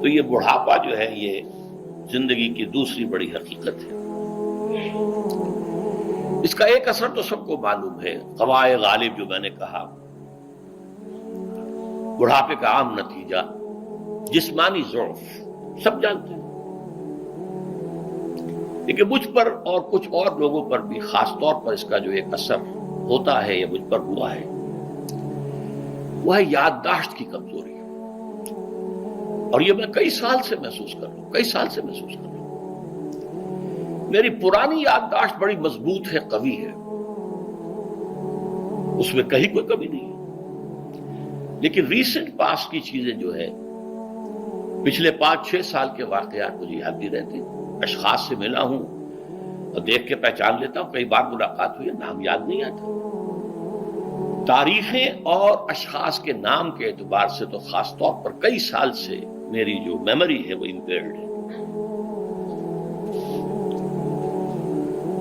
تو یہ بڑھاپا جو ہے یہ زندگی کی دوسری بڑی حقیقت ہے۔ اس کا ایک اثر تو سب کو معلوم ہے، قوائے غالب جو میں نے کہا، بڑھاپے کا عام نتیجہ جسمانی ضعف، سب جانتے ہیں، لیکن مجھ پر اور کچھ اور لوگوں پر بھی خاص طور پر اس کا جو ایک اثر ہوتا ہے یا مجھ پر ہوا ہے وہ ہے یادداشت کی کمزوری۔ اور یہ میں کئی سال سے محسوس کر رہا ہوں، میری پرانی یادداشت بڑی مضبوط ہے، قوی ہے، اس میں کہیں کوئی کمی نہیں ہے، لیکن ریسنٹ پاس کی چیزیں جو ہے، پچھلے 5-6 سال کے واقعات مجھے یاد نہیں رہتے، اشخاص سے ملا ہوں اور دیکھ کے پہچان لیتا ہوں، کئی بار ملاقات ہوئی ہے، نام یاد نہیں آتا، تاریخیں اور اشخاص کے نام کے اعتبار سے تو خاص طور پر کئی سال سے میری جو میموری ہے وہ امپیئرڈ ہے،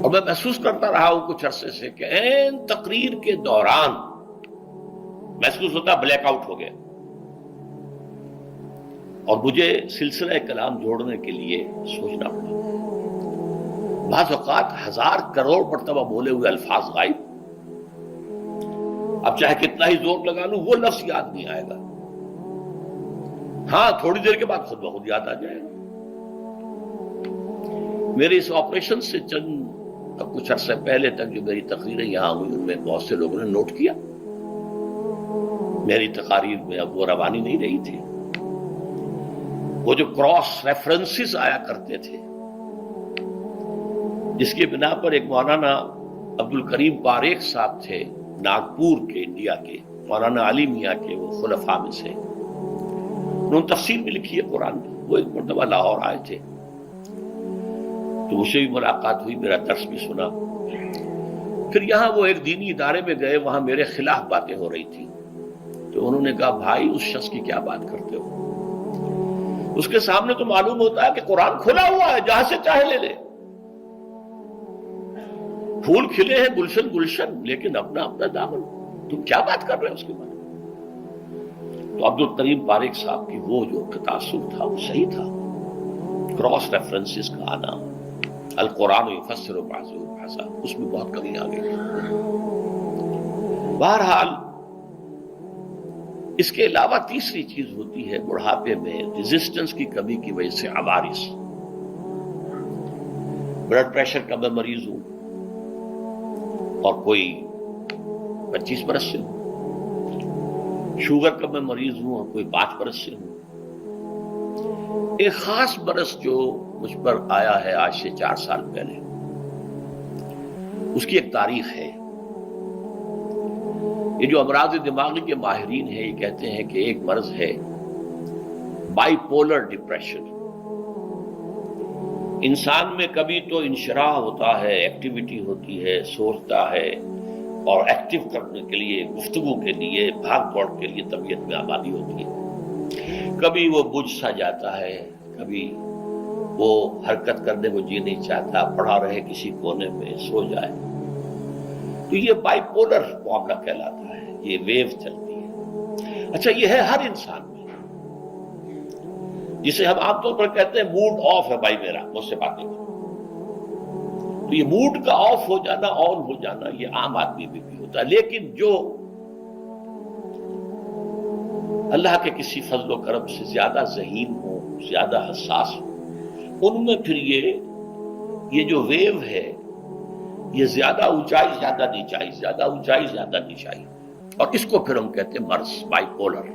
اور میں محسوس کرتا رہا ہوں کچھ عرصے سے کہ عین تقریر کے دوران محسوس ہوتا بلیک آؤٹ ہو گیا، اور مجھے سلسلہ کلام جوڑنے کے لیے سوچنا پڑا، بعض اوقات 1000 کروڑ مرتبہ بولے ہوئے الفاظ غائب، اب چاہے کتنا ہی زور لگا لوں وہ لفظ یاد نہیں آئے گا، ہاں تھوڑی دیر کے بعد خود بخود یاد آ جائے گا۔ میرے اس آپریشن سے کچھ عرصے پہلے تک جو میری تقریریں یہاں ہوئی ان میں بہت سے لوگوں نے نوٹ کیا، میری تقاریر میں اب وہ روانی نہیں رہی تھی، وہ جو کراس ریفرنسز آیا کرتے تھے جس کی بنا پر ایک مولانا عبد الکریم پاریخ صاحب تھے ناگپور کے، انڈیا کے، مولانا علی میاں کے وہ خلفاء میں سے، انہوں نے تفسیر بھی لکھی ہے قرآن کی، وہ ایک مرتبہ لاہور آئے تھے تو مجھ سے بھی ملاقات ہوئی، میرا درس بھی سنا، پھر یہاں وہ ایک دینی ادارے میں گئے، وہاں میرے خلاف باتیں ہو رہی تھی، تو انہوں نے کہا بھائی اس شخص کی کیا بات کرتے ہو، اس کے سامنے تو معلوم ہوتا ہے کہ قرآن کھلا ہوا ہے، جہاں سے چاہے لے لے، پھول کھلے ہیں گلشن گلشن، لیکن اپنا اپنا دامن، تم کیا بات کر رہے ہو اس کے بارے میں؟ تو عبد الکریم پاریخ صاحب کی وہ جو تاثر تھا وہ صحیح تھا، کراس ریفرنسز کا آنا، القرآن یفسر بعضہ بعضا، اس میں بہت کمی آ گئی۔ بہرحال اس کے علاوہ تیسری چیز ہوتی ہے بڑھاپے میں ریزسٹنس کی کمی کی وجہ سے عوارض، بلڈ پریشر کا میں مریض ہوں اور کوئی 25 برس سے ہوں، شوگر کا میں مریض ہوں اور کوئی 5 برس سے ہوں، ایک خاص برس جو مجھ پر آیا ہے آج سے 4 سال پہلے، اس کی ایک تاریخ ہے۔ یہ جو امراض دماغی کے ماہرین ہیں یہ کہتے ہیں کہ ایک مرض ہے بائی پولر ڈپریشن، انسان میں کبھی تو انشراح ہوتا ہے، ایکٹیویٹی ہوتی ہے، سوچتا ہے اور ایکٹیو کرنے کے لیے، گفتگو کے لیے، بھاگ دوڑ کے لیے طبیعت میں آبادی ہوتی ہے، کبھی وہ بجھ سا جاتا ہے، کبھی وہ حرکت کرنے کو جی نہیں چاہتا، پڑا رہے کسی کونے میں، سو جائے، تو یہ بائی پولر معاملہ کہلاتا ہے، یہ ویو چلتی ہے۔ اچھا یہ ہے ہر انسان میں، جسے ہم عام طور پر کہتے ہیں موڈ آف ہے بھائی میرا، مجھ سے بات نہیں کرو، تو یہ موڈ کا آف ہو جانا، آن ہو جانا، یہ عام آدمی میں بھی ہوتا ہے، لیکن جو اللہ کے کسی فضل و کرم سے زیادہ ذہین ہو، زیادہ حساس ہو، ان میں پھر یہ جو ویو ہے یہ زیادہ اونچائی زیادہ نیچائی، زیادہ اونچائی زیادہ نیچائی، اور اس کو پھر ہم کہتے ہیں مرض، بائی پولر۔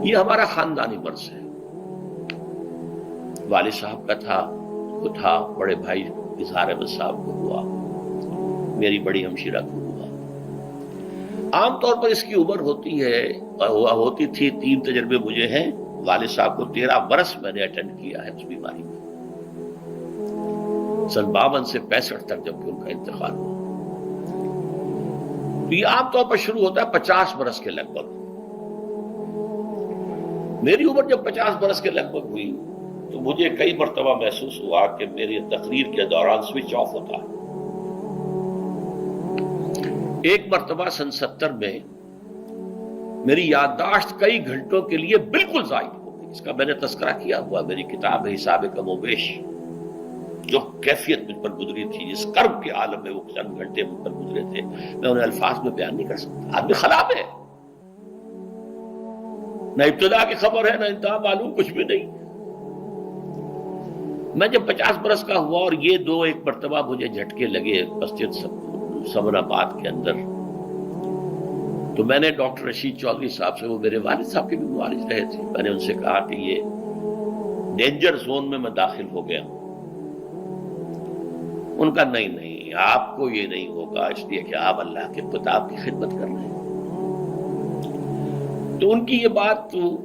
یہ ہمارا خاندانی مرض ہے، والد صاحب کا تھا، وہ تھا، بڑے بھائی اظہار احمد صاحب کو ہوا، میری بڑی ہمشیرہ کو ہوا۔ عام طور پر اس کی عمر ہوتی ہے اور ہوتی تھی، 3 تجربے مجھے ہیں، والد صاحب کو 13 برس میں نے اٹینڈ کیا ہے اس بیماری میں، سن 52 سے 65 تک جب کہ ان کا انتقال ہوا۔ تو یہ عام طور پر شروع ہوتا ہے 50 برس کے لگ بھگ، میری عمر جب 50 برس کے لگ بھگ ہوئی تو مجھے کئی مرتبہ محسوس ہوا کہ میری تقریر کے دوران سوئچ آف ہوتا ہے۔ ایک مرتبہ سن 70 میں میری یادداشت کئی گھنٹوں کے لیے بالکل زائد ہو گئی. اس کا میں نے تذکرہ کیا ہوا, میری کتاب ہے حساب کم و بیش. جو کیفیت مجھ پر گزری تھی, جس کرب کے عالم میں وہ چند گھنٹے مجھ پر گزرے تھے, میں انہیں الفاظ میں بیان نہیں کر سکتا. آدمی خراب ہے, نہ ابتدا کی خبر ہے نہ انتہا معلوم, کچھ بھی نہیں. میں جب 50 برس کا ہوا اور یہ دو ایک مرتبہ مجھے جھٹکے لگے مسجد سمن آباد کے اندر, تو میں نے ڈاکٹر رشید چودھری صاحب سے, وہ میرے والد صاحب کے بھی معالج رہے تھے, میں نے ان سے کہا کہ یہ ڈینجر زون میں داخل ہو گیا ہوں. ان کا نہیں, آپ کو یہ نہیں ہوگا, اس لیے کہ آپ اللہ کے کتاب کی خدمت کر رہے ہیں. تو ان کی یہ بات تو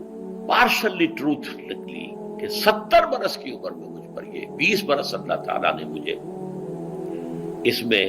پارشلی ٹروتھ نکلی کہ 70 برس کی عمر میں مجھ پر یہ 20 برس اللہ تعالیٰ نے مجھے اس میں